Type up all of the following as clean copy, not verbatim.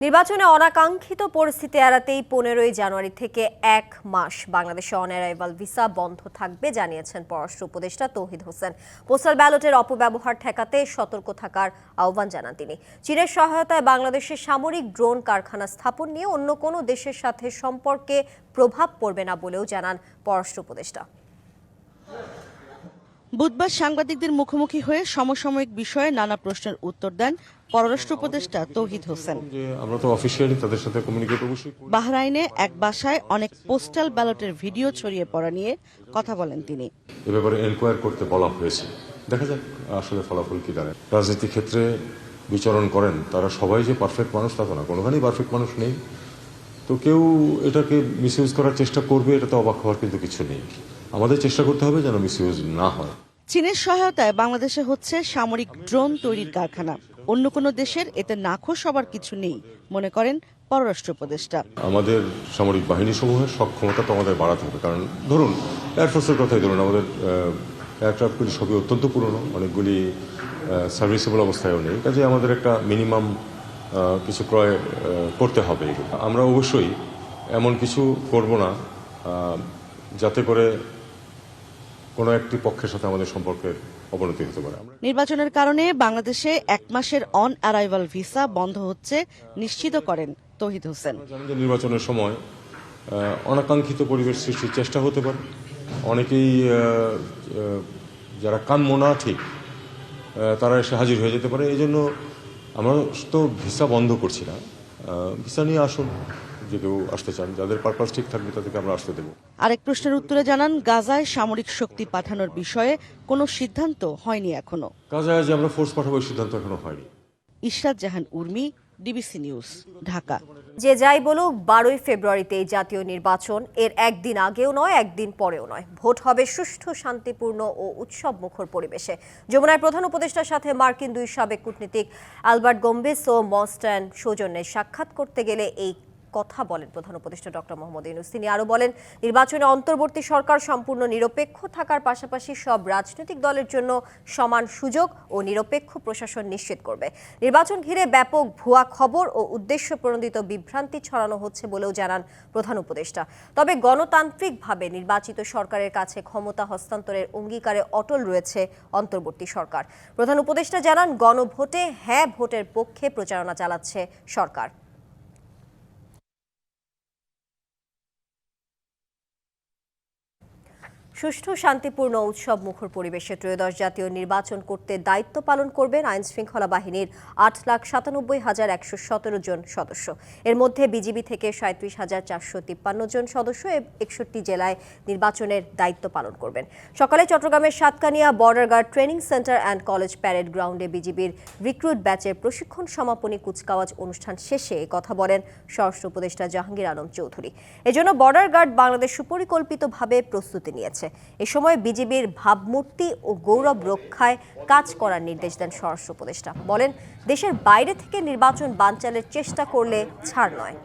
নির্বাচনে অনাকাঙ্ক্ষিত পরিস্থিতি এড়াতেই 15ই জানুয়ারি থেকে 1 মাস বাংলাদেশে অন অ্যারাইভাল ভিসা বন্ধ থাকবে জানিয়েছেন পররাষ্ট্র উপদেষ্টা তৌহিদ হোসেন। পোস্টাল ব্যালটের অপব্যবহার ঠেকাতে সতর্ক থাকার আহ্বান জানান তিনি। চীনের সহায়তায় বাংলাদেশে সামরিক ড্রোন কারখানা স্থাপন নিয়ে অন্য কোনো দেশের সাথে সম্পর্কে প্রভাব পড়বে না বলেও জানান পররাষ্ট্র উপদেষ্টা। বুধবার সাংবাদিকদের মুখোমুখি হয়ে সমসাময়িক বিষয়ে নানা প্রশ্নের উত্তর দেন পররাষ্ট্র উপদেষ্টা তৌহিদ হোসেন। আমরা তো অফিশিয়ালি তাদের সাথে কমিউনিকেট অবশ্যই। বাহরাইনে এক বাসায় অনেক পোস্টাল ব্যালটের ভিডিও ছড়িয়ে পড়া নিয়ে কথা বলেন তিনি। এ ব্যাপারে এনকোয়ার করতে বলা হয়েছে, দেখা যাক আসলে ফলাফল কি দাঁড়ায়। রাজনীতি ক্ষেত্রে বিচরণ করেন তারা সবাই যে পারফেক্ট মানুষ তা তো না, কোনোখানেই পারফেক্ট মানুষ নেই। তো কেউ এটাকে মিসইউজ করার চেষ্টা করবে, এটা তো অবাক হওয়ার কিন্তু কিছু নেই। আমাদের চেষ্টা করতে হবে যেন মিসইউজ না হয়। চীনের সহায়তায় বাংলাদেশে হচ্ছে সামরিক ড্রোন তৈরির কারখানা। অন্য কোনো দেশের এতে নাখোশ হবার কিছু নেই মনে করেন পররাষ্ট্র উপদেষ্টা। আমাদের সামরিক বাহিনী সমূহের সক্ষমতা তো আমাদের বাড়াতে হবে, কারণ ধরুন এয়ারফোর্সের কথাই ধরুন, আমাদের এয়ারক্রাফটগুলি সবই অত্যন্ত পুরনো, অনেকগুলি সার্ভিসেবল অবস্থায়ও নেই। কাজে আমাদের একটা মিনিমাম কিছু ক্রয় করতে হবে। আমরা অবশ্যই এমন কিছু করব না যাতে করে কোনো একটি পক্ষের সাথে আমাদের সম্পর্কের অবনতি হতে পারে। নির্বাচনের কারণে বাংলাদেশে 1 মাসের অন অ্যারাইভাল ভিসা বন্ধ হচ্ছে নিশ্চিত করেন তৌহিদ হোসেন। নির্বাচনের সময় অনাকাঙ্ক্ষিত পরিবেশ সৃষ্টির চেষ্টা হতে পারে। অনেকেই যারা কাম্য না ঠিক তারা এসে হাজির হয়ে যেতে পারে। এই জন্য আমরা তো ভিসা বন্ধ করছি না, ভিসা নিয়ে আসুন, যে কেউ আসতে চান, যাদের পারপাস ঠিক থাকবে তাদেরকে আমরা আসতে দেবো। আরেক প্রশ্নের উত্তরে জানান গাজায় সামরিক শক্তি পাঠানোর বিষয়ে কোনো সিদ্ধান্ত হয়নি এখনো। গাজায় যে আমরা ফোর্স পাঠাবো এই সিদ্ধান্ত এখনো হয়নি। ইশরাত জাহান উর্মি, ডিবিসি নিউজ, ঢাকা। যে যাই বলুক 12ই ফেব্রুয়ারিতে জাতীয় নির্বাচন, এর একদিন আগেও নয় একদিন পরেও নয়। ভোট হবে সুষ্ঠু, শান্তিপূর্ণ ও উৎসব মুখর পরিবেশে। যমুনায় প্রধান উপদেষ্টার সাথে মার্কিন দুই সাবেক কূটনীতিক অ্যালবার্ট গোম্বেস ও মস্টান সৌজন্যে সাক্ষাৎ করতে গেলে এই কথা বলেন প্রধান উপদেষ্টা ডক্টর মোহাম্মদ ইউনূস। তিনি আরও বলেন, নির্বাচনে অন্তর্বর্তী সরকার সম্পূর্ণ নিরপেক্ষ থাকার পাশাপাশি সব রাজনৈতিক দলের জন্য সমান সুযোগ ও নিরপেক্ষ প্রশাসন নিশ্চিত করবে। নির্বাচন ঘিরে ব্যাপক ভুয়া খবর ও উদ্দেশ্য প্রণোদিত বিভ্রান্তি ছড়ানো হচ্ছে বলেও জানান প্রধান উপদেষ্টা। তবে গণতান্ত্রিকভাবে নির্বাচিত সরকারের কাছে ক্ষমতা হস্তান্তরের অঙ্গীকারে অটল রয়েছে অন্তর্বর্তী সরকার। প্রধান উপদেষ্টা জানান, গণভোটে হ্যাঁ ভোটের পক্ষে প্রচারণা চালাচ্ছে সরকার। সুষ্ঠু, শান্তিপূর্ণ উৎসব মুখর পরিবেশে ত্রয়োদশ জাতীয় নির্বাচন করতে দায়িত্ব পালন করবেন আইনশৃঙ্খলা বাহিনীর 8,97,117 জন সদস্য। এর মধ্যে বিজিবি থেকে 37,453 জন সদস্য 61 জেলায় নির্বাচনের দায়িত্ব পালন করবেন। সকালে চট্টগ্রামের Satkania border guard training centre and college parade গ্রাউন্ডে বিজিবির রিক্রুট ব্যাচের প্রশিক্ষণ সমাপনী কুচকাওয়াজ অনুষ্ঠান শেষে কথা বলেন স্বরাষ্ট্র উপদেষ্টা জাহাঙ্গীর আলম চৌধুরী। এজন্য বর্ডার গার্ড বাংলাদেশ সুপরিকল্পিতভাবে প্রস্তুতি নিয়েছে। এ সময় বিজিবির ভাবমূর্তি ও গৌরব রক্ষায় কাজ করার নির্দেশ দেন স্বরাষ্ট্র উপদেষ্টা। বলেন, দেশের বাইরে থেকে নির্বাচন বানচালের চেষ্টা করলে ছাড় নয়।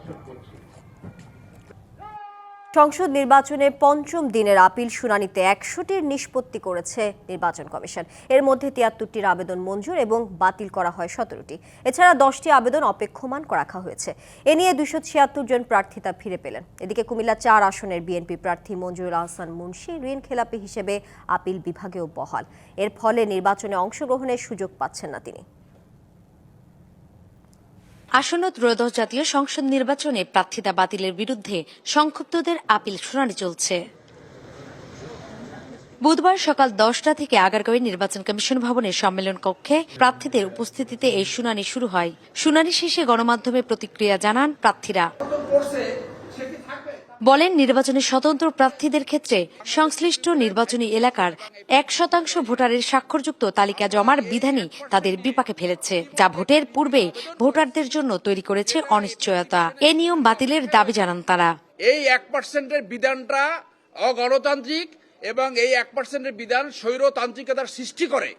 সংসদ নির্বাচনে পঞ্চম দিনের আপিল শুনানিতে 100টির নিষ্পত্তি করেছে নির্বাচন কমিশন। এর মধ্যে 73টির আবেদন মঞ্জুর এবং বাতিল করা হয় 17টি। এছাড়া 10টি আবেদন অপেক্ষমান রাখা হয়েছে। এ নিয়ে 276 জন প্রার্থিতা ফিরে পেলেন। এদিকে কুমিল্লা 4 আসনের বিএনপি প্রার্থী মঞ্জুরুল আহসান মুন্সি ঋণ খেলাপি হিসেবে আপিল বিভাগেও বহাল। এর ফলে নির্বাচনে অংশগ্রহণের সুযোগ পাচ্ছেন না তিনি। আসন্ন ত্রয়োদশ জাতীয় সংসদ নির্বাচনে প্রার্থিতা বাতিলের বিরুদ্ধে সংক্ষুব্ধদের আপিল শুনানি চলছে। বুধবার সকাল 10টা থেকে আগারগাঁওয়ে নির্বাচন কমিশন ভবনের সম্মেলন কক্ষে প্রার্থীদের উপস্থিতিতে এই শুনানি শুরু হয়। শুনানি শেষে গণমাধ্যমে প্রতিক্রিয়া জানান প্রার্থীরা। বলেন, নির্বাচনে স্বতন্ত্র প্রার্থীদের ক্ষেত্রে সংশ্লিষ্ট নির্বাচনী এলাকার 1% ভোটারের স্বাক্ষরযুক্ত তালিকা জমার বিধানই তাদের বিপাকে ফেলেছে, যা ভোটের পূর্বে ভোটারদের জন্য তৈরি করেছে অনিশ্চয়তা। এ নিয়ম বাতিলের দাবি জানান তারা। এই 1%-এর বিধানটা অগণতান্ত্রিক এবং এই 1%-এর বিধান স্বৈরতান্ত্রিকতার সৃষ্টি করে।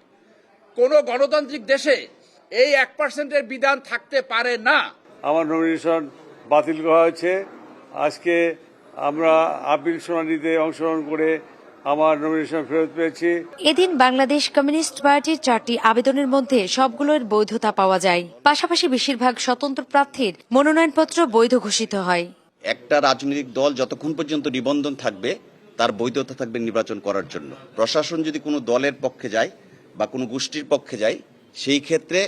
কোন গণতান্ত্রিক দেশে এই 1%-এর বিধান থাকতে পারে না। আমার নমিনেশন বাতিল করা হয়েছে। আজকে আমরা আপিল শুনানিতে অংশগ্রহণ করে আমার নমিনেশন ফেরত পেয়েছি। এদিন বাংলাদেশ কমিউনিস্ট পার্টির 4টি আবেদনের মধ্যে সবগুলোর বৈধতা পাওয়া যায়। পাশাপাশি বেশিরভাগ স্বতন্ত্র প্রার্থীর মনোনয়নপত্র বৈধ ঘোষিত হয়। একটা রাজনৈতিক দল যতক্ষণ পর্যন্ত নিবন্ধন থাকবে তার বৈধতা থাকবে নির্বাচন করার জন্য। প্রশাসন যদি কোনো দলের পক্ষে যায় বা কোনো গোষ্ঠীর পক্ষে যায় সেই ক্ষেত্রে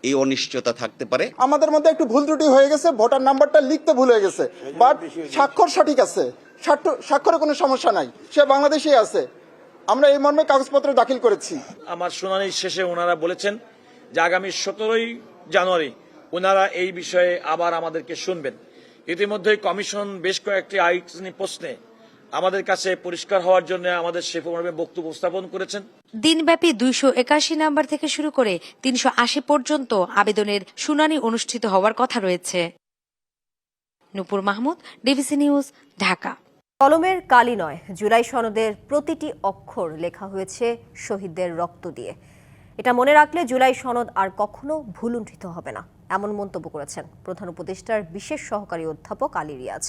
এই অনিশ্চয়তা থাকতে পারে। আমাদের মধ্যে একটু ভুল ত্রুটি হয়ে গেছে, ভোটার নাম্বারটা লিখতে ভুল হয়ে গেছে, বাট স্বাক্ষর সঠিক আছে, স্বাক্ষরে কোনো সমস্যা নাই, সে বাংলাদেশেই আছে। আমরা এই মর্মে কাগজপত্র দাখিল করেছি। আমার শুনানির শেষে ওনারা বলেছেন যে আগামী 17ই জানুয়ারি ওনারা এই বিষয়ে আবার আমাদেরকে শুনবেন। ইতিমধ্যে কমিশন বেশ কয়েকটি আইনি প্রশ্নে আমাদের কাছে পরিষ্কার হওয়ার জন্য আমাদের সে মর্মে বক্তব্য উপস্থাপন করেছেন। দিনব্যাপী 281 নাম্বার থেকে শুরু করে 380 পর্যন্ত আবেদনের শুনানি অনুষ্ঠিত হওয়ার কথা রয়েছে। নূপুর মাহমুদ, ডিবিসি নিউজ, ঢাকা। কলমের কালি নয়, জুলাই সনদের প্রতিটি অক্ষর লেখা হয়েছে শহীদদের রক্ত দিয়ে। এটা মনে রাখলে জুলাই সনদ আর কখনো ভুলুণ্ঠিত হবে না, এমন মন্তব্য করেছেন প্রধান উপদেষ্টার বিশেষ সহকারী অধ্যাপক আলী রিয়াজ।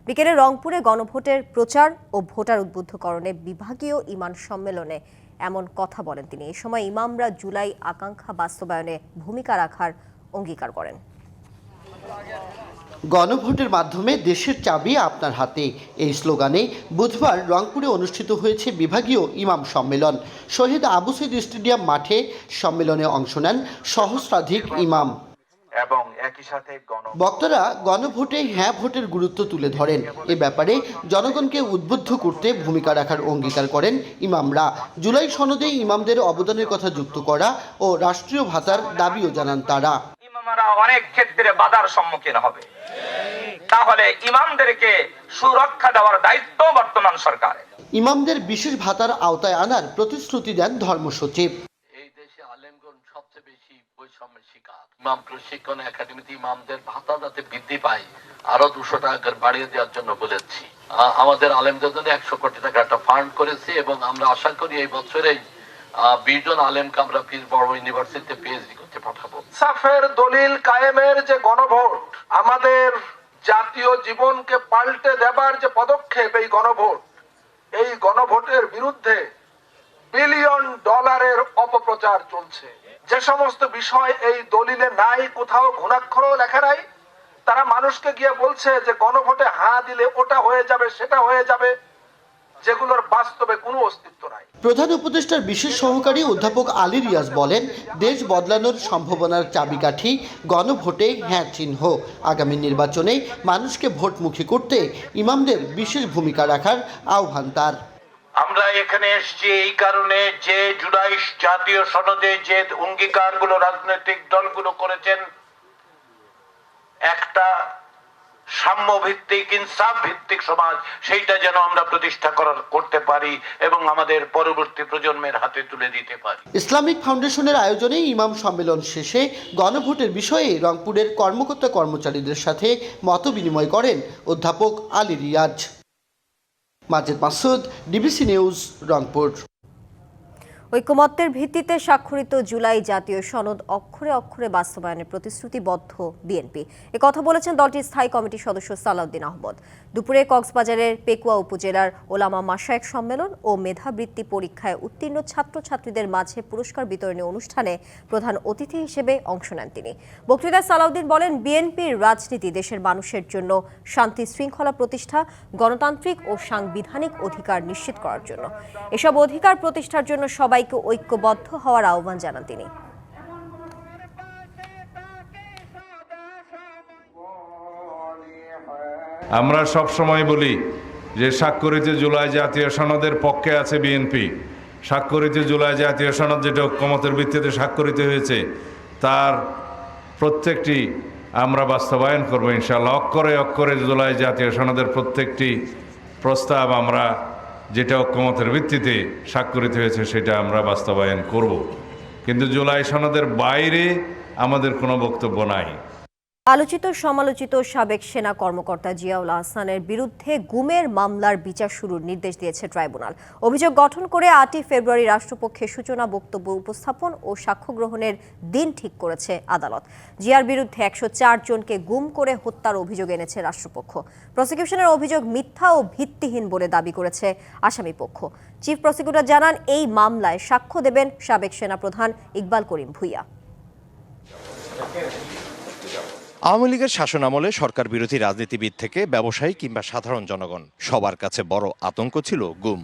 বিকেলে রংপুরে গণভোটের প্রচার ও ভোটার উদ্বুদ্ধকরণে বিভাগীয় ইমান সম্মেলনে এমন কথা বলেন তিনি। এই সময় ইমামরা জুলাই আকাঙ্ক্ষা বাস্তবায়নে ভূমিকা রাখার অঙ্গীকার করেন। গণভোটের মাধ্যমে দেশের চাবি আপনার হাতে, এই স্লোগানে বুধবার রংপুরে অনুষ্ঠিত হয়েছে বিভাগীয় ইমাম সম্মেলন। শহীদ আবু সৈদ স্টেডিয়াম মাঠে সম্মেলনে অংশ নেন সহস্রাধিক ইমাম এবং একই সাথে বক্তারা গণভোটে হ্যাঁ ভোটের গুরুত্ব তুলে ধরেন। এ ব্যাপারে জনগণকে উদ্বুদ্ধ করতে ভূমিকা রাখার অঙ্গীকার করেন ইমামরা। জুলাই সনদে ইমামদের অবদানের কথা যুক্ত করা ও রাষ্ট্রীয় ভাতার দাবিও জানান তারা। ইমামরা অনেক ক্ষেত্রে বাধার সম্মুখীন হবে, তাহলে ইমামদেরকে সুরক্ষা দেওয়ার দায়িত্ব বর্তমান সরকারের। ইমামদের বিশেষ ভাতার আওতায় আনার প্রতিশ্রুতি দেন ধর্মসচিব। এই দেশে আলেমগণ সবচেয়ে বেশি বৈষম্যের শিকার। ইমাম প্রশিক্ষণ একাডেমিতে ইমামদের ভাতা যাতে বৃদ্ধি পায় আরো 200 টাকা বাড়িয়ে দেওয়ার জন্য বলেছি। আমাদের আলেমদের জন্য 100 কোটি টাকা একটা ফান্ড করেছি এবং আমরা আশা করি এই বছরেই 20 জন আলেমকে আমরা বড় ইউনিভার্সিটিতে পিএইচডি করতে পাঠাবো। সাফের দলিল কায়েমের যে গণভোট, আমাদের জাতীয় জীবনকে পাল্টে দেবার যে পদক্ষেপ, এই গণভোট, এই গণভোটের বিরুদ্ধে বিলিয়ন ডলারের অপপ্রচার চলছে। যে সমস্ত বিষয় এই দলিলে নাই, কোথাও ঘুণাক্ষরও লেখা নাই, তারা মানুষকে গিয়ে বলছে যে গণভোটে হ্যাঁ দিলে ওটা হয়ে যাবে, সেটা হয়ে যাবে, যেগুলোর বাস্তবে কোনো অস্তিত্ব নাই। প্রধান উপদেষ্টার বিশেষ সহকারী অধ্যাপক আলী রিয়াজ বলেন, দেশ বদলানোর সম্ভাবনার চাবিকাঠি গণভোটে হ্যাঁ চিহ্ন। আগামী নির্বাচনে মানুষকে ভোটমুখী করতে ইমামদের বিশেষ ভূমিকা রাখার আহ্বান তার। আমরা এখানে এসেছি এই কারণে যে জুলাই জাতীয় সনদে যে অঙ্গীকারগুলো রাজনৈতিক দলগুলো করেছেন, একটা সাম্য ভিত্তিক, ইনসাফ ভিত্তিক সমাজ, সেইটা যেন আমরা প্রতিষ্ঠা করতে পারি এবং আমাদের পরবর্তী প্রজন্মের হাতে তুলে দিতে পারি। ইসলামিক ফাউন্ডেশনের আয়োজনে ইমাম সম্মেলন শেষে গণভোটের বিষয়ে রংপুরের কর্মকর্তা কর্মচারীদের সাথে মতবিনিময় করেন অধ্যাপক আলী রিয়াজ। Majed Masud, DBC news, Rangpur. ঐকমত্যের ভিত্তিতে স্বাক্ষরিত জুলাই জাতীয় সনদ অক্ষরে অক্ষরে বাস্তবায়নের প্রতিশ্রুতিবদ্ধ বিএনপি। কথা বলেছেন দলটির স্থায়ী কমিটির সদস্য সালাউদ্দিন আহমদ। দুপুরে কক্সবাজারের পেকুয়া উপজেলার ওলামা মাশায়েখ সম্মেলন ও মেধাবৃত্তি পরীক্ষায় উত্তীর্ণ ছাত্রছাত্রীদের মাঝে পুরস্কার বিতরণী অনুষ্ঠানে প্রধান অতিথি হিসেবে অংশ নেন তিনি। বক্তৃতায় সালাউদ্দিন বলেন, বিএনপির রাজনীতি দেশের মানুষের জন্য শান্তি শৃঙ্খলা প্রতিষ্ঠা, গণতান্ত্রিক ও সাংবিধানিক অধিকার নিশ্চিত করার জন্য। এসব অধিকার প্রতিষ্ঠার জন্য সবাইকে ঐক্যবদ্ধ হওয়ার আহ্বান জানান তিনি। আমরা সব সময় বলি যে স্বাক্ষরিত জুলাই জাতীয় সনদের পক্ষে আছে বিএনপি। স্বাক্ষরিত জুলাই জাতীয় সনদ যেটা ঐকমত্যের ভিত্তিতে স্বাক্ষরিত হয়েছে তার প্রত্যেকটি আমরা বাস্তবায়ন করব ইনশাআল্লাহ। অক্ষরে অক্ষরে জুলাই জাতীয় সনদের প্রত্যেকটি প্রস্তাব আমরা যেটা ঐকমত্যের ভিত্তিতে স্বাক্ষরিত হয়েছে সেটা আমরা বাস্তবায়ন করব, কিন্তু জুলাই সনদের বাইরে আমাদের কোনো বক্তব্য নাই। আলোচিত সমালোচিত সাবেক সেনা কর্মকর্তা জিয়াউল আহসানের বিরুদ্ধে গুমের মামলার বিচার শুরুর নির্দেশ দিয়েছে ট্রাইব্যুনাল। অভিযোগ গঠন করে 8 ফেব্রুয়ারি রাষ্ট্রপক্ষের সূচনা বক্তব্য উপস্থাপন ও সাক্ষ্য গ্রহণের দিন ঠিক করেছে আদালত। জিয়ার বিরুদ্ধে 104 জনকে গুম করে হত্যার অভিযোগ এনেছে রাষ্ট্রপক্ষ। প্রসিকিউশনের অভিযোগ মিথ্যা ও ভিত্তিহীন বলে দাবি করেছে আসামিপক্ষ। চিফ প্রসিকিউটর জানান, এই মামলায় সাক্ষ্য দেবেন সাবেক সেনাপ্রধান ইকবাল করিম ভূঁইয়া। আওয়ামী লীগের শাসনামলে সরকার বিরোধী রাজনীতিবিদ থেকে ব্যবসায়ী কিংবা সাধারণ জনগণ সবার কাছে বড় আতঙ্ক ছিল গুম।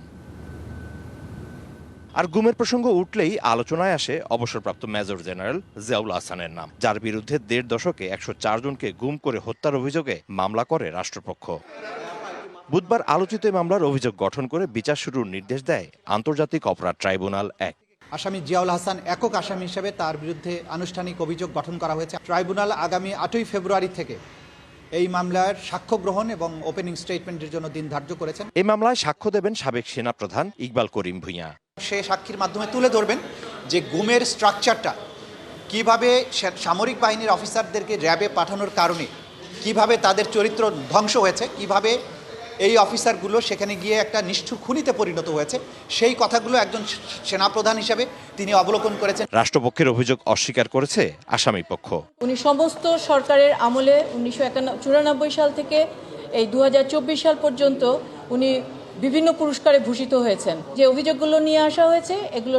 আর গুমের প্রসঙ্গ উঠলেই আলোচনায় আসে অবসরপ্রাপ্ত মেজর জেনারেল জিয়াউল আহসানের নাম, যার বিরুদ্ধে 1.5 দশকে 104 জনকে গুম করে হত্যার অভিযোগে মামলা করে রাষ্ট্রপক্ষ। বুধবার আলোচিত মামলার অভিযোগ গঠন করে বিচার শুরুর নির্দেশ দেয় আন্তর্জাতিক অপরাধ ট্রাইব্যুনাল 1। আসামি জিয়াউল হাসান একক আসামি হিসেবে তার বিরুদ্ধে আনুষ্ঠানিক অভিযোগ গঠন করা হয়েছে। ট্রাইব্যুনাল আগামী 8 ফেব্রুয়ারি থেকে এই মামলার সাক্ষ্য গ্রহণ এবং ওপেনিং স্টেটমেন্টের জন্য দিন ধার্য করেছেন। এই মামলায় সাক্ষ্য দেবেন সাবেক সেনাপ্রধান ইকবাল করিম ভূঁইয়া। সে সাক্ষীর মাধ্যমে তুলে ধরবেন যে গুমের স্ট্রাকচারটা কিভাবে সামরিক বাহিনীর অফিসারদেরকে র্যাবে পাঠানোর কারণে কিভাবে তাদের চরিত্র ধ্বংস হয়েছে, কিভাবে এই অফিসারগুলো সেখানে গিয়ে একটা নিষ্ঠুর খুনিতে পরিণত হয়েছে, সেই কথাগুলো একজন সেনাপ্রধান হিসেবে তিনি অবলোকন করেছেন। রাষ্ট্রপক্ষের অভিযোগ অস্বীকার করেছে আসামি পক্ষ। উনি সমস্ত সরকারের আমলে 1994 সাল থেকে এই 2024 সাল পর্যন্ত উনি বিভিন্ন পুরস্কারে ভূষিত হয়েছেন। যে অভিযোগগুলো নিয়ে আসা হয়েছে এগুলো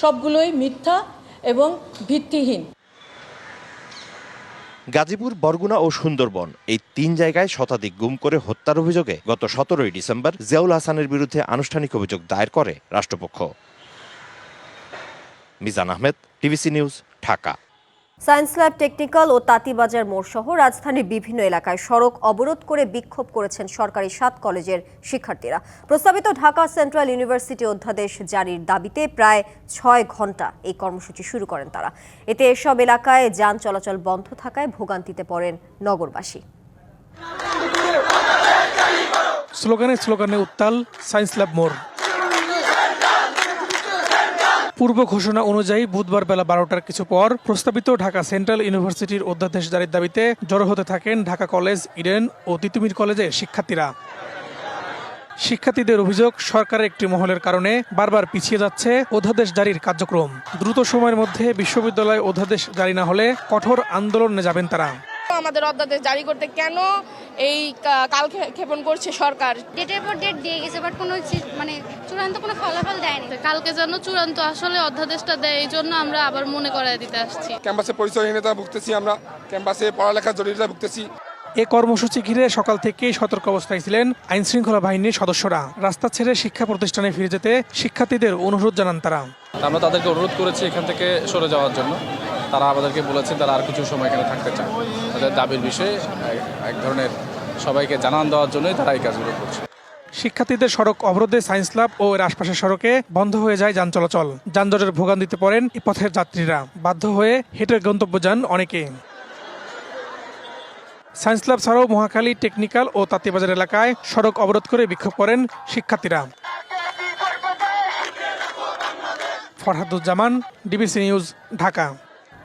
সবগুলোই মিথ্যা এবং ভিত্তিহীন। গাজীপুর, বরগুনা ও সুন্দরবন এই 3 জায়গায় শতাধিক গুম করে হত্যার অভিযোগে গত 17 ডিসেম্বর জিয়াউল হাসানের বিরুদ্ধে আনুষ্ঠানিক অভিযোগ দায়ের করে রাষ্ট্রপক্ষ। Mizan Ahmed, TVC news, Dhaka. Science lab, technical ও তাঁতিবাজার মোড় সহ রাজধানীর বিভিন্ন এলাকায় সড়ক অবরোধ করে বিক্ষোভ করেছেন সরকারি 7 কলেজের শিক্ষার্থীরা। প্রস্তাবিত ঢাকা সেন্ট্রাল ইউনিভার্সিটি অধ্যাদেশ জারির দাবিতে প্রায় 6 ঘণ্টা এই কর্মসূচি শুরু করেন তারা। এতে এসব এলাকায় যান চলাচল বন্ধ থাকায় ভোগান্তিতে পড়েন নগরবাসী। স্লোগানে উত্তাল সায়েন্স ল্যাব মোড়। পূর্ব ঘোষণা অনুযায়ী বুধবার বেলা 12টার কিছু পর প্রস্তাবিত ঢাকা সেন্ট্রাল ইউনিভার্সিটির অধ্যাদেশ জারির দাবিতে জড়ো হতে থাকেন ঢাকা কলেজ, ইডেন ও তিতুমির কলেজের শিক্ষার্থীরা। শিক্ষার্থীদের অভিযোগ, সরকারের একটি মহলের কারণে বারবার পিছিয়ে যাচ্ছে অধ্যাদেশ জারির কার্যক্রম। দ্রুত সময়ের মধ্যে বিশ্ববিদ্যালয় অধ্যাদেশ জারি না হলে কঠোর আন্দোলনে যাবেন তারা। আমাদের অধ্যাদেশ জারি করতে কেন এই কাল ক্ষেপণ করছে সরকার? ডেটের পর ডেট দিয়ে গেছে, বাট কোনো চূড়ান্ত কোনো ফলাফল দেয়নি। কালকে যেন চূড়ান্ত আসলে অধ্যাদেশটা দেয়, এই জন্য আমরা আবার মনে করায় দিতে আসছি। ক্যাম্পাসে পরিচয়হীনতা ভুগতেছি, আমরা ক্যাম্পাসে পড়ালেখার জটিলতা ভুগতেছি। এ কর্মসূচি ঘিরে সকাল থেকেই সতর্ক অবস্থায় ছিলেন আইন শৃঙ্খলা বাহিনীর সদস্যরা। রাস্তা ছেড়ে শিক্ষা প্রতিষ্ঠানে ফিরে যেতে শিক্ষার্থীদের অনুরোধ জানান তারা। আমরা তাদেরকে অনুরোধ করেছি এখান থেকে সরে যাওয়ার জন্য। তারা আমাদেরকে বলেছেন তারা আর কিছু সময় এখানে থাকতে চান। তাদের দাবির বিষয়ে এক ধরনের সবাইকে জানান দেওয়ার জন্যই তারা এই কাজগুলো করছে। শিক্ষার্থীদের সড়ক অবরোধে সায়েন্স ল্যাব ও এর আশপাশের সড়কে বন্ধ হয়ে যায় যান চলাচল। যানজটের ভোগান্তিতে পড়েন এই পথের যাত্রীরা। বাধ্য হয়ে হেঁটে গন্তব্য যান অনেকে। সায়েন্স ল্যাব ছাড়াও মহাখালী, টেকনিক্যাল ও তাঁতিবাজার এলাকায় সড়ক অবরোধ করে বিক্ষোভ করেন শিক্ষার্থীরা। Farhaduzzaman, DBC news, Dhaka.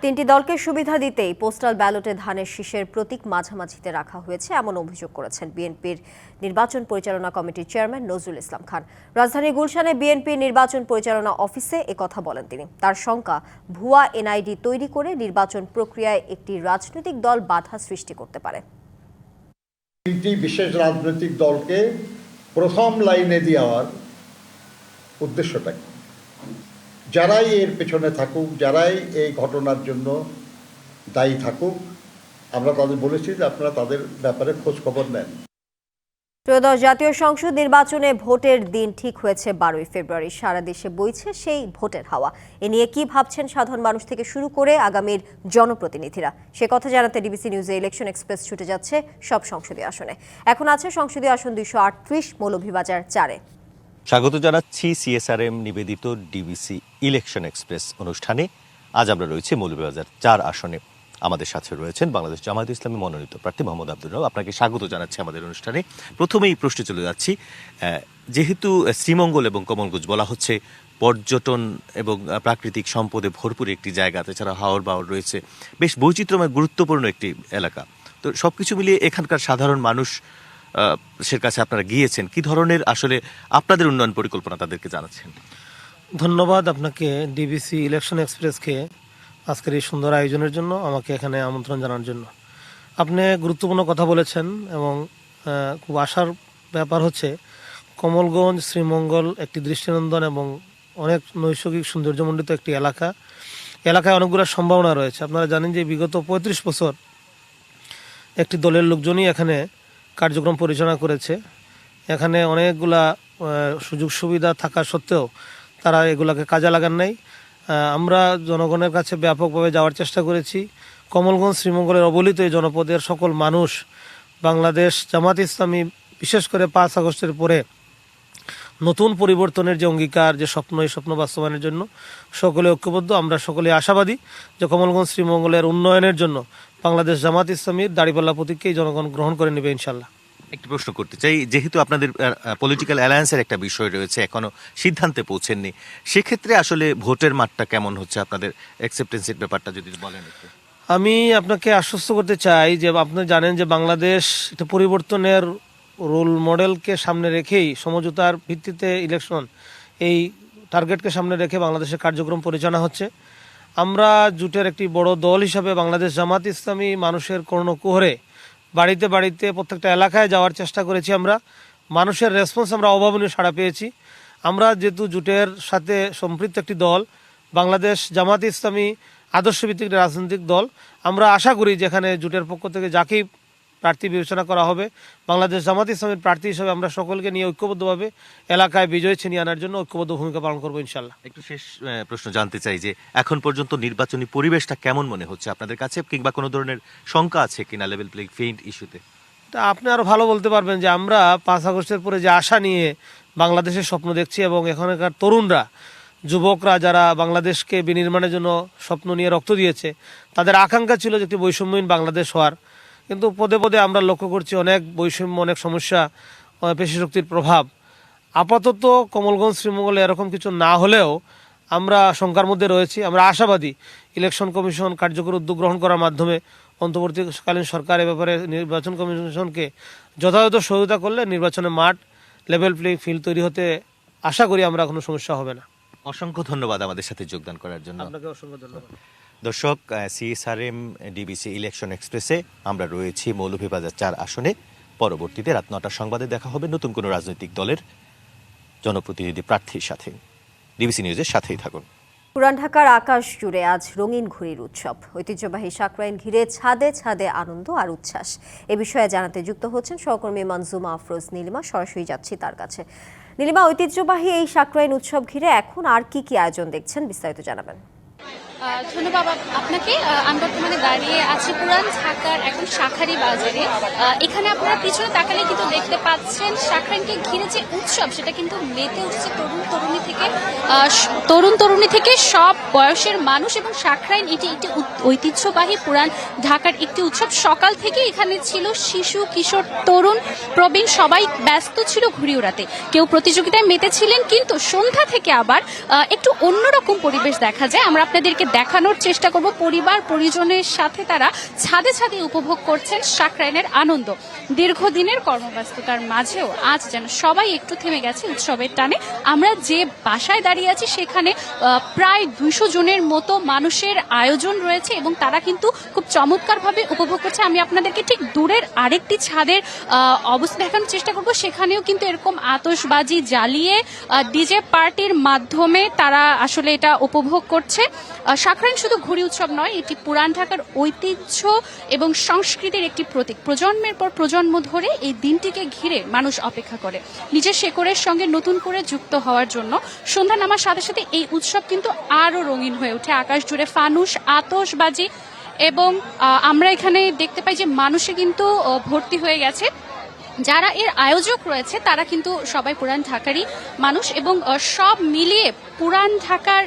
3টি দলকে সুবিধা দিতেই পোস্টাল ব্যালটে ধানের শীষের প্রতীক মাঝামাঝিতে রাখা হয়েছে, এমন অভিযোগ করেছেন বিএনপির নির্বাচন পরিচালনা কমিটির চেয়ারম্যান নজরুল ইসলাম খান। রাজধানীর গুলশানে বিএনপির নির্বাচন পরিচালনা অফিসে একথা বলেন তিনি। তার শঙ্কা, ভুয়া এনআইডি তৈরি করে নির্বাচন প্রক্রিয়ায় একটি রাজনৈতিক দল বাধা সৃষ্টি করতে পারে। 3টি বিশেষ রাজনৈতিক দলকে প্রথম লাইনে দেওয়ার উদ্দেশ্যটা কি? যারাই এর পেছনে থাকুক, যারাই এই ঘটনার জন্য দায়ী থাকুক, আমরা তাদের বলেছি যে আপনারা তাদের ব্যাপারে খোঁজ খবর নেন। ত্রয়োদশ জাতীয় সংসদ নির্বাচনে ভোটের দিন ঠিক হয়েছে 12 ফেব্রুয়ারি। সারা দেশে বইছে সেই ভোটের হাওয়া। এ নিয়ে কি ভাবছেন সাধারণ মানুষ থেকে শুরু করে আগামীর জনপ্রতিনিধিরা, সে কথা জানাতে ডিবিসি নিউজে ইলেকশন এক্সপ্রেস ছুটে যাচ্ছে সব সংসদীয় আসনে। এখন আছে সংসদীয় আসন 238 মৌলভীবাজার 4-এ। স্বাগত জানাচ্ছি সিএসআরএম নিবেদিত ডিবিসি ইলেকশন এক্সপ্রেস অনুষ্ঠানে। আজ আমরা রয়েছি মৌলভীবাজার 4 আসনে। আমাদের সাথে রয়েছেন বাংলাদেশ জামায়াতে ইসলামী মনোনীত প্রার্থী মোহাম্মদ আব্দুর রব। আপনাকে স্বাগত জানাচ্ছি আমাদের অনুষ্ঠানে। প্রথমেই প্রশ্নে চলে যাচ্ছি, যেহেতু শ্রীমঙ্গল এবং কমলগঞ্জ বলা হচ্ছে পর্যটন এবং প্রাকৃতিক সম্পদে ভরপুর একটি জায়গা, এছাড়া হাওর বাওর রয়েছে, বেশ বৈচিত্র্যময় গুরুত্বপূর্ণ একটি এলাকা। তো সবকিছু মিলিয়ে এখানকার সাধারণ মানুষ সের কাছে আপনারা গিয়েছেন, কি ধরনের আসলে আপনাদের উন্নয়ন পরিকল্পনা তাদেরকে জানাচ্ছেন? ধন্যবাদ আপনাকে ডিবিসি ইলেকশন এক্সপ্রেসকে আজকের এই সুন্দর আয়োজনের জন্য, আমাকে এখানে আমন্ত্রণ জানার জন্য। আপনি গুরুত্বপূর্ণ কথা বলেছেন এবং খুব আশার ব্যাপার হচ্ছে কমলগঞ্জ শ্রীমঙ্গল একটি দৃষ্টিনন্দন এবং অনেক নৈসর্গিক সৌন্দর্যমণ্ডিত একটি এলাকায় অনেকগুলো সম্ভাবনা রয়েছে। আপনারা জানেন যে বিগত 35 বছর একটি দলের লোকজনই এখানে কার্যক্রম পরিচালনা করেছে। এখানে অনেকগুলা সুযোগ সুবিধা থাকা সত্ত্বেও তারা এগুলাকে কাজে লাগান নাই। আমরা জনগণের কাছে ব্যাপকভাবে যাওয়ার চেষ্টা করেছি। কমলগঞ্জ শ্রীমঙ্গলের অবহেলিত এই জনপদের সকল মানুষ বাংলাদেশ জামাত ইসলামী বিশেষ করে 5 আগস্টের পরে নতুন পরিবর্তনের যে অঙ্গীকার, যে স্বপ্ন, এই স্বপ্ন বাস্তবায়নের জন্য সকলে ঐক্যবদ্ধ। আমরা সকলে আশাবাদী যে কমলগঞ্জ শ্রীমঙ্গলের উন্নয়নের জন্য বাংলাদেশ জামাত ইসলামীর দাঁড়িপাল্লা প্রতীককেই জনগণ গ্রহণ করে নেবে ইনশাল্লাহ। একটি প্রশ্ন করতে চাই, যেহেতু আপনাদের পলিটিক্যাল অ্যালায়েন্সের একটা বিষয় রয়েছে, এখনো সিদ্ধান্তে পৌঁছেননি, সেক্ষেত্রে আসলে ভোটের মাঠটা কেমন হচ্ছে, আপনাদের অ্যাকসেপ্টেন্সের ব্যাপারটা যদি বলেন একটু। আমি আপনাকে আশ্বস্ত করতে চাই যে আপনি জানেন যে বাংলাদেশ একটা পরিবর্তনের রোল মডেলকে সামনে রেখেই, সমঝোতার ভিত্তিতে ইলেকশন, এই টার্গেটকে সামনে রেখে বাংলাদেশের কার্যক্রম পরিচালনা হচ্ছে। আমরা জোটের একটি বড় দল হিসাবে বাংলাদেশ জামাত ইসলামী মানুষের কর্ণকুহরে বাড়িতে বাড়িতে প্রত্যেকটা এলাকায় যাওয়ার চেষ্টা করেছি। আমরা মানুষের রেসপন্স আমরা অভাবনীয় সাড়া পেয়েছি। আমরা যেহেতু জোটের সাথে সম্পৃক্ত একটি দল, বাংলাদেশ জামাত ইসলামী আদর্শভিত্তিক রাজনৈতিক দল, আমরা আশা করি যেখানে জোটের পক্ষ থেকে যাকেই প্রার্থী বিবেচনা করা হবে, বাংলাদেশ জামাত ইসলামের প্রার্থী হিসেবে আমরা সকলকে নিয়ে ঐক্যবদ্ধভাবে এলাকায় বিজয় ছিনিয়ে আনার জন্য ঐক্যবদ্ধ ভূমিকা পালন করবো ইনশাল্লাহ। একটু শেষ প্রশ্ন জানতে চাই যে এখন পর্যন্ত নির্বাচনী পরিবেশটা কেমন মনে হচ্ছে আপনাদের কাছে, কিংবা কোনো ধরনের শঙ্কা আছে কিনা লেভেল প্লেইং ফিল্ড ইস্যুতে? তা আপনি আরও ভালো বলতে পারবেন যে আমরা 5 আগস্টের পরে যে আশা নিয়ে বাংলাদেশের স্বপ্ন দেখছি এবং এখানকার তরুণরা, যুবকরা যারা বাংলাদেশকে বিনির্মাণের জন্য স্বপ্ন নিয়ে রক্ত দিয়েছে, তাদের আকাঙ্ক্ষা ছিল যে একটি বৈষম্যহীন বাংলাদেশ হওয়ার। কিন্তু পদে পদে আমরা লক্ষ্য করছি অনেক বৈষম্য, অনেক সমস্যা, পেশি শক্তির প্রভাব। আপাতত কমলগঞ্জ শ্রীমঙ্গলে এরকম কিছু না হলেও আমরা শঙ্কার মধ্যে রয়েছি। আমরা আশাবাদী ইলেকশন কমিশন কার্যকর উদ্যোগ গ্রহণ করার মাধ্যমে অন্তর্বর্তীকালীন সরকার এ ব্যাপারে নির্বাচন কমিশনকে যথাযথ সহায়তা করলে নির্বাচনের মাঠ, লেভেল প্লেইং ফিল্ড তৈরি হতে আশা করি আমরা কোনো সমস্যা হবে না। অসংখ্য ধন্যবাদ আমাদের সাথে যোগদান করার জন্য। আপনাকে অসংখ্য ধন্যবাদ। দর্শক, সিএসআরএম ডিবিসি ইলেকশন এক্সপ্রেসে আমরা রয়েছি মৌলভীবাজার 4 আসনে। পরবর্তীতে রাত 9টার সংবাদে দেখা হবে নতুন কোনো রাজনৈতিক দলের জনপ্রতিনিধি প্রার্থীর সাথে। ডিবিসি নিউজের সাথেই থাকুন। পুরান ঢাকার আকাশ জুড়ে আজ রঙিন ঘুড়ির উৎসব। ঐতিহ্যবাহী সাকরাইন ঘিরে ছাদে ছাদে আনন্দ আর উচ্ছ্বাস। এ বিষয়ে জানাতে যুক্ত হচ্ছেন সহকর্মী মনজুমা আফরোজ নীলিমা। সরাসরি যাচ্ছি তার কাছে। নীলিমা, ঐতিহ্যবাহী এই সাকরাইন উৎসব ঘিরে এখন আর কি কি আয়োজন দেখছেন, বিস্তারিত জানাবেন। ধন্যবাদ আপনাকে। আমি বর্তমানে দাঁড়িয়ে আছি পুরান ঢাকার এখন শাঁখারী বাজারে। এখানে আপনারা পিছনে তাকালে কিন্তু দেখতে পাচ্ছেন শাঁখারীকে ঘিরে যে উৎসব, সেটা কিন্তু মেতে উঠছে তরুণ তরুণী থেকে সব বয়সের মানুষ। এবং শাঁখারী এটি একটি ঐতিহ্যবাহী পুরান ঢাকার একটি উৎসব। সকাল থেকে এখানে ছিল শিশু, কিশোর, তরুণ, প্রবীণ, সবাই ব্যস্ত ছিল ঘুড়ি ওড়াতে। কেউ প্রতিযোগিতায় মেতেছিলেন, কিন্তু সন্ধ্যা থেকে আবার একটু অন্যরকম পরিবেশ দেখা যায়। আমরা আপনাদেরকে দেখানোর চেষ্টা করব। পরিবার পরিজনের সাথে তারা ছাদে ছাদে উপভোগ করছেন শাকরাইনের আনন্দ। দীর্ঘদিনের কর্মব্যস্ততার মাঝেও আজ যেন সবাই একটু থেমে গেছে উৎসবের টানে। আমরা যে বাসায় দাঁড়িয়ে আছি সেখানে প্রায় 200 জনের মতো মানুষের আয়োজন রয়েছে এবং তারা কিন্তু খুব চমৎকারভাবে উপভোগ করছে। আমি আপনাদেরকে ঠিক দূরের আরেকটি ছাদের অবস্থা দেখানোর চেষ্টা করব। সেখানেও কিন্তু এরকম আতশবাজি জ্বালিয়ে ডিজে পার্টির মাধ্যমে তারা আসলে এটা উপভোগ করছে। শাকরাইন শুধু ঘুড়ি উৎসব নয়, এটি পুরান ঢাকার ঐতিহ্য এবং সংস্কৃতির একটি প্রতীক। প্রজন্মের পর প্রজন্ম ধরে এই দিনটিকে ঘিরে মানুষ অপেক্ষা করে নিজের শেকড়ের সঙ্গে নতুন করে যুক্ত হওয়ার জন্য। সন্ধ্যা নামার সাথে সাথে এই উৎসব কিন্তু আরো রঙিন হয়ে ওঠে। আকাশ জুড়ে ফানুস, আতশবাজি এবং আমরা এখানে দেখতে পাই যে মানুষে কিন্তু ভর্তি হয়ে গেছে। যারা এর আয়োজক রয়েছে তারা কিন্তু সবাই পুরান ঢাকারই মানুষ এবং সব মিলিয়ে পুরান ঢাকার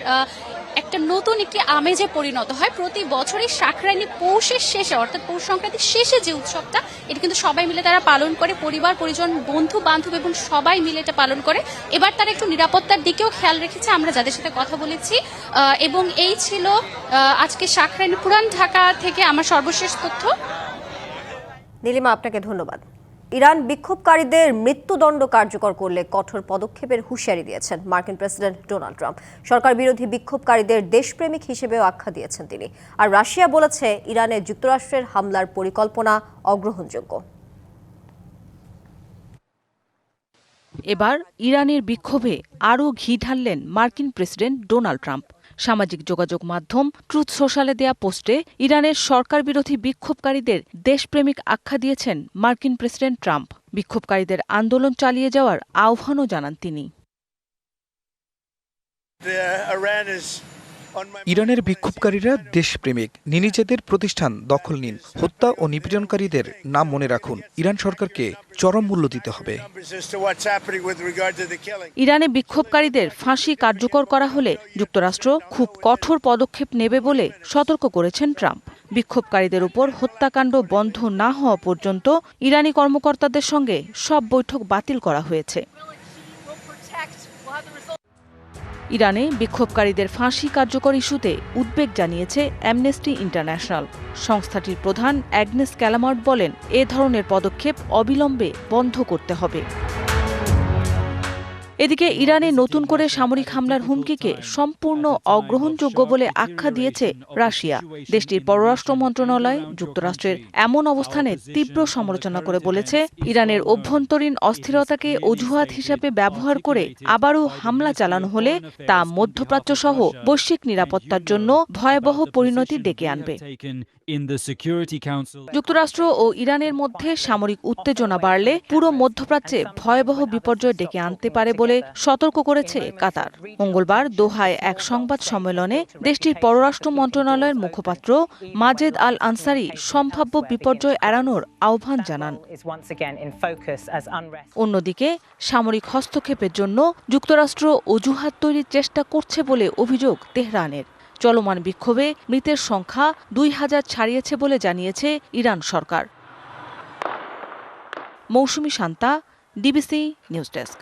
একটা একটা নতুন একটি আমেজে পরিণত হয়। প্রতি বছরই শাকরাইনি পৌষের শেষে অর্থাৎ পৌষ সংক্রান্তির শেষে যে উৎসবটা, এটা কিন্তু সবাই মিলে তারা পালন করে, পরিবার পরিজন বন্ধু বান্ধব এবং সবাই মিলে এটা পালন করে। এবার তারা একটু নিরাপত্তার দিকেও খেয়াল রেখেছে আমরা যাদের সাথে কথা বলেছি। এবং এই ছিল আজকে শাকরাইনি পুরান ঢাকা থেকে আমার সর্বশেষ তথ্য। নীলিমা, আপনাকে ধন্যবাদ। ইরান বিক্ষোভকারীদের মৃত্যুদণ্ড কার্যকর করলে কঠোর পদক্ষেপের হুঁশিয়ারি দিয়েছেন মার্কিন প্রেসিডেন্ট ডোনাল্ড ট্রাম্প। সরকার বিরোধী বিক্ষোভকারীদের দেশপ্রেমিক হিসেবেও আখ্যা দিয়েছেন তিনি। আর রাশিয়া বলেছে ইরানে যুক্তরাষ্ট্রের হামলার পরিকল্পনা অগ্রহণযোগ্য। এবার ইরানের বিক্ষোভে আরও ঘি ঢাললেন মার্কিন প্রেসিডেন্ট ডোনাল্ড ট্রাম্প। সামাজিক যোগাযোগ মাধ্যম ট্রুথ সোশ্যালে দেয়া পোস্টে ইরানের সরকার বিরোধী বিক্ষোভকারীদের দেশপ্রেমিক আখ্যা দিয়েছেন মার্কিন প্রেসিডেন্ট ট্রাম্প। বিক্ষোভকারীদের আন্দোলন চালিয়ে যাওয়ার আহ্বানও জানান তিনি। ইরানের বিক্ষোভকারীরা দেশপ্রেমিক, নিজেদের প্রতিষ্ঠান দখল নিন, হত্যা ও নিপীড়নকারীদের নাম মনে রাখুন। ইরান সরকারকে চরম মূল্য দিতে হবে। ইরানে বিক্ষোভকারীদের ফাঁসি কার্যকর করা হলে যুক্তরাষ্ট্র খুব কঠোর পদক্ষেপ নেবে বলে সতর্ক করেছেন ট্রাম্প। বিক্ষোভকারীদের উপর হত্যাকাণ্ড বন্ধ না হওয়া পর্যন্ত ইরানি কর্মকর্তাদের সঙ্গে সব বৈঠক বাতিল করা হয়েছে। ইরানে বিক্ষোভকারীদের ফাঁসি কার্যকর ইস্যুতে উদ্বেগ জানিয়েছে অ্যামনেস্টি ইন্টারন্যাশনাল। সংস্থাটির প্রধান অ্যাগনেস ক্যালামার্ট বলেন, এ ধরনের পদক্ষেপ অবিলম্বে বন্ধ করতে হবে। এদিকে ইরানে নতুন করে সামরিক হামলার হুমকিকে সম্পূর্ণ অগ্রহণযোগ্য বলে আখ্যা দিয়েছে রাশিয়া। দেশটির পররাষ্ট্র মন্ত্রণালয় যুক্তরাষ্ট্রের এমন অবস্থানে তীব্র সমালোচনা করে বলেছে, ইরানের অভ্যন্তরীণ অস্থিরতাকে অজুহাত হিসেবে ব্যবহার করে আবারও হামলা চালানো হলে তা মধ্যপ্রাচ্য সহ বৈশ্বিক নিরাপত্তার জন্য ভয়াবহ পরিণতি ডেকে আনবে। যুক্তরাষ্ট্র ও ইরানের মধ্যে সামরিক উত্তেজনা বাড়লে পুরো মধ্যপ্রাচ্যে ভয়াবহ বিপর্যয় ডেকে আনতে পারে বলে সতর্ক করেছে কাতার। মঙ্গলবার দোহায় এক সংবাদ সম্মেলনে দেশটির পররাষ্ট্র মন্ত্রণালয়ের মুখপাত্র মাজেদ আল আনসারি সম্ভাব্য বিপর্যয় এড়ানোর আহ্বান জানান। অন্যদিকে সামরিক হস্তক্ষেপের জন্য যুক্তরাষ্ট্র অজুহাত তৈরির চেষ্টা করছে বলে অভিযোগ তেহরানের। চলমান বিক্ষোভে মৃতের সংখ্যা 2000 ছাড়িয়েছে বলে জানিয়েছে ইরান সরকার। মৌসুমী শান্তা, ডিবিসি নিউজ ডেস্ক।